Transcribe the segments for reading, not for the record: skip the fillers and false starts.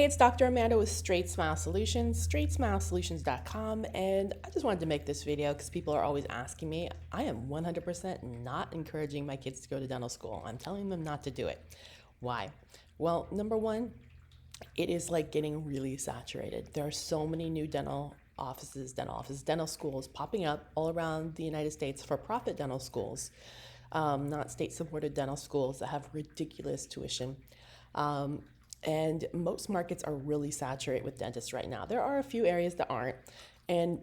it's Dr. Amanda with Straightsmile Solutions, straightsmilesolutions.com, and I just wanted to make this video because people are always asking me. I am 100% not encouraging my kids to go to dental school. I'm telling them not to do it. Why? Well, number one, it is like getting really saturated. There are so many new dental schools popping up all around the United States, for profit dental schools, not state-supported dental schools that have ridiculous tuition. And most markets are really saturated with dentists right now. There are a few areas that aren't. And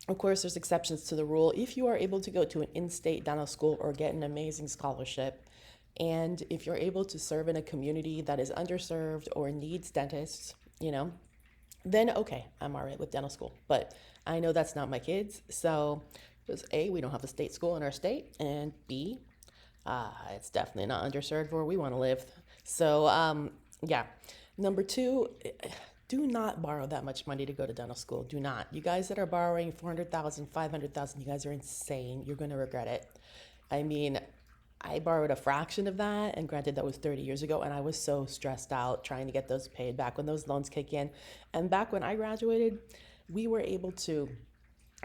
of course, there's exceptions to the rule. If you are able to go to an in-state dental school or get an amazing scholarship, and if you're able to serve in a community that is underserved or needs dentists, then okay, I'm all right with dental school. But I know that's not my kids. So because A, we don't have a state school in our state, and B, it's definitely not underserved where we want to live. So yeah. Number two, do not borrow that much money to go to dental school. Do not. You guys that are borrowing $400,000, $500,000, you guys are insane. You're going to regret it. I mean, I borrowed a fraction of that, and granted that was 30 years ago, and I was so stressed out trying to get those paid back when those loans kick in. And back when I graduated, we were able to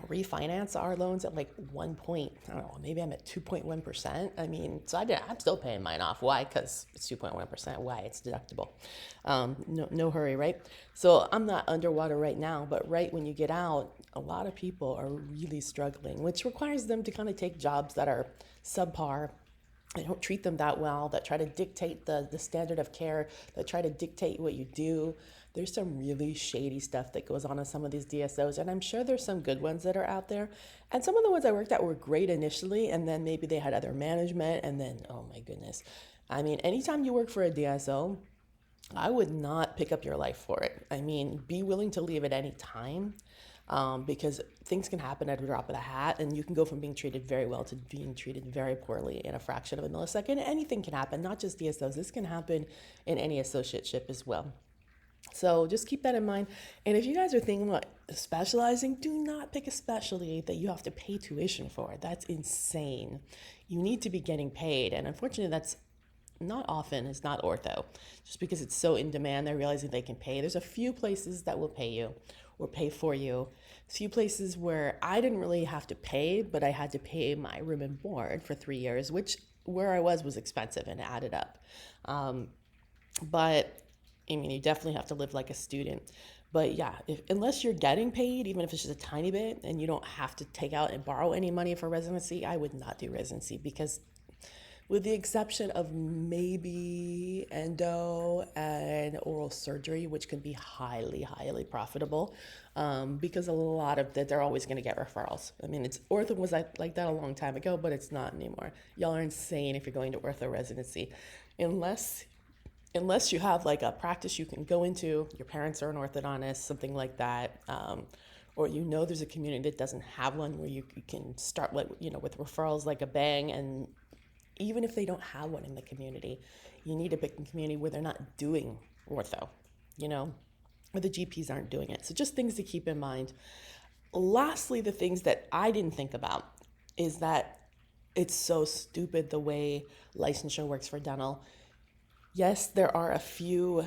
refinance our loans at like I don't know, maybe I'm at 2.1%. I mean, so I'm still paying mine off. Why? Because it's 2.1%. Why? It's deductible. No hurry, right? So I'm not underwater right now, but right when you get out, a lot of people are really struggling, which requires them to kind of take jobs that are subpar. They don't treat them that well, that try to dictate the standard of care, that try to dictate what you do. There's some really shady stuff that goes on in some of these DSOs, and I'm sure there's some good ones that are out there. And some of the ones I worked at were great initially, and then maybe they had other management, and then, oh my goodness. I mean, anytime you work for a DSO, I would not pick up your life for it. I mean, be willing to leave at any time. Because things can happen at a drop of the hat, and you can go from being treated very well to being treated very poorly in a fraction of a millisecond. Anything can happen, not just DSOs. This can happen in any associateship as well. So just keep that in mind. And if you guys are thinking about specializing, do not pick a specialty that you have to pay tuition for. That's insane. You need to be getting paid. And unfortunately, that's not often. It's not ortho. Just because it's so in demand, they're realizing they can pay. There's a few places that will pay you or pay for you. A few places where I didn't really have to pay, but I had to pay my room and board for 3 years, which where I was expensive and added up. But I mean, you definitely have to live like a student. But yeah, unless you're getting paid, even if it's just a tiny bit, and you don't have to take out and borrow any money for residency, I would not do residency, because with the exception of maybe endo and oral surgery, which can be highly, highly profitable, because a lot of that, they're always going to get referrals. I mean, ortho was like that a long time ago, but it's not anymore. Y'all are insane if you're going to ortho residency, unless you have like a practice you can go into, your parents are an orthodontist, something like that, or there's a community that doesn't have one where you can start with referrals like a bang. And even if they don't have one in the community, you need to pick a community where they're not doing ortho, or the GPs aren't doing it. So just things to keep in mind. Lastly, the things that I didn't think about is that it's so stupid the way licensure works for dental. Yes, there are a few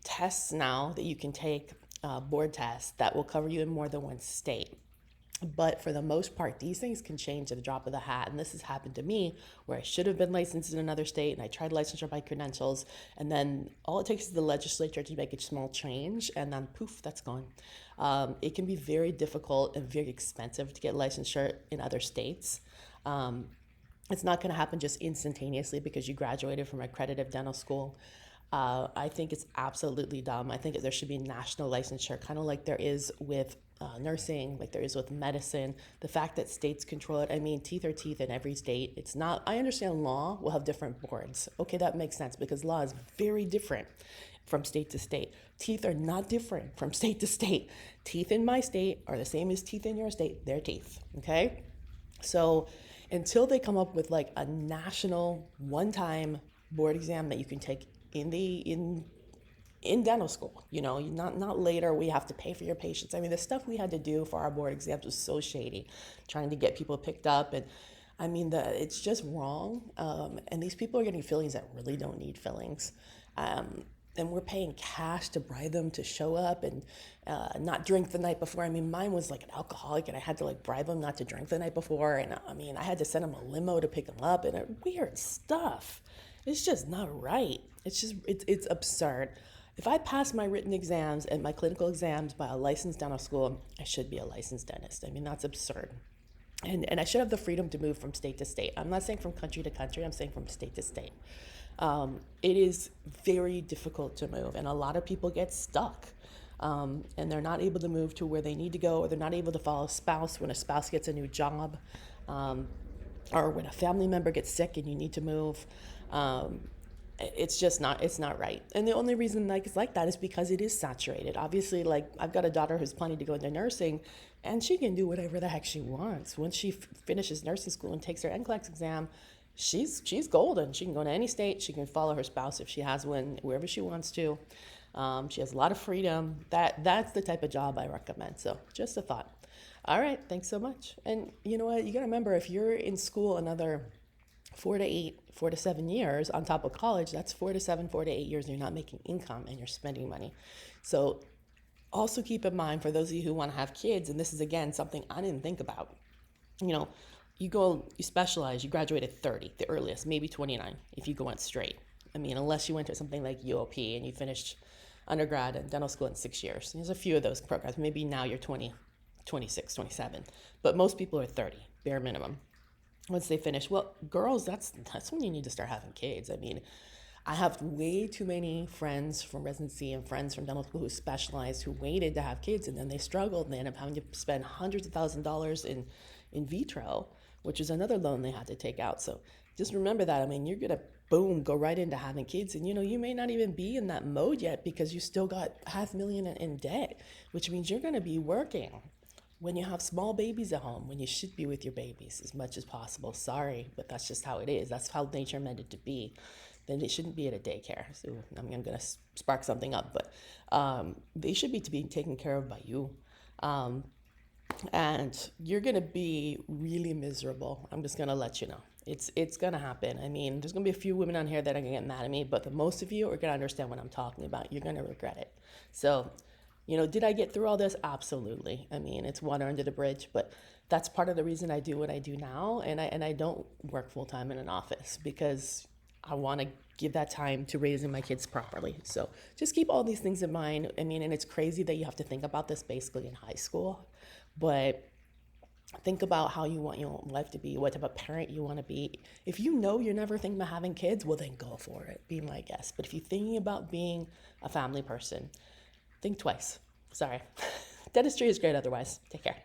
tests now that you can take, board tests, that will cover you in more than one state. But for the most part, these things can change at the drop of the hat. And this has happened to me where I should have been licensed in another state, and I tried licensure by credentials. And then all it takes is the legislature to make a small change, and then poof, that's gone. It can be very difficult and very expensive to get licensure in other states. It's not going to happen just instantaneously because you graduated from accredited dental school. I think it's absolutely dumb. I think there should be national licensure, kind of like there is with nursing, like there is with medicine. The fact that states control it, I mean, teeth are teeth in every state. It's not, I understand law will have different boards. Okay, that makes sense because law is very different from state to state. Teeth are not different from state to state. Teeth in my state are the same as teeth in your state. They're teeth, okay? So until they come up with like a national one-time board exam that you can take in dental school, not later, we have to pay for your patients. I mean, the stuff we had to do for our board exams was so shady, trying to get people picked up. And I mean, it's just wrong. And these people are getting fillings that really don't need fillings. and we're paying cash to bribe them to show up and not drink the night before. I mean, mine was like an alcoholic, and I had to like bribe him not to drink the night before. And I mean, I had to send him a limo to pick him up, and weird stuff. It's just not right. It's absurd. If I pass my written exams and my clinical exams by a licensed dental school, I should be a licensed dentist. I mean, that's absurd. And I should have the freedom to move from state to state. I'm not saying from country to country, I'm saying from state to state. It is very difficult to move, and a lot of people get stuck. And they're not able to move to where they need to go, or they're not able to follow a spouse when a spouse gets a new job, or when a family member gets sick and you need to move. It's not right. And the only reason it's like that is because it is saturated. Obviously, like, I've got a daughter who's planning to go into nursing, and she can do whatever the heck she wants. Once she finishes nursing school and takes her NCLEX exam, she's golden. She can go to any state. She can follow her spouse if she has one, wherever she wants to. She has a lot of freedom. That's the type of job I recommend. So just a thought. All right, thanks so much. And you know what? You got to remember, if you're in school another 4 to 7 years on top of college, that's 4 to 8 years, and you're not making income and you're spending money. So also keep in mind, for those of you who want to have kids, and this is again something I didn't think about, you specialize, you graduate at 30, the earliest, maybe 29 if you go on straight. I mean, unless you went to something like UOP and you finished undergrad and dental school in 6 years. There's a few of those programs. Maybe now you're 20, 26, 27, but most people are 30, bare minimum. Once they finish, well, girls, that's when you need to start having kids. I mean, I have way too many friends from residency and friends from dental school who specialized, who waited to have kids, and then they struggled, and they end up having to spend hundreds of thousands of dollars in vitro, which is another loan they had to take out. So just remember that. I mean, you're gonna go right into having kids, and you may not even be in that mode yet because you still got $500,000 in debt, which means you're gonna be working when you have small babies at home, when you should be with your babies as much as possible. Sorry, but that's just how it is. That's how nature meant it to be. Then it shouldn't be at a daycare. So I'm going to spark something up, but they should be taken care of by you. And you're going to be really miserable. I'm just going to let you know. It's going to happen. I mean, there's going to be a few women on here that are going to get mad at me, but the most of you are going to understand what I'm talking about. You're going to regret it. So, did I get through all this? Absolutely. I mean, it's water under the bridge, but that's part of the reason I do what I do now. And I don't work full time in an office because I want to give that time to raising my kids properly. So just keep all these things in mind. I mean, and it's crazy that you have to think about this basically in high school, but think about how you want your life to be, what type of parent you want to be. If you know you're never thinking about having kids, well, then go for it. Be my guest. But if you're thinking about being a family person, think twice. Sorry. Dentistry is great otherwise. Take care.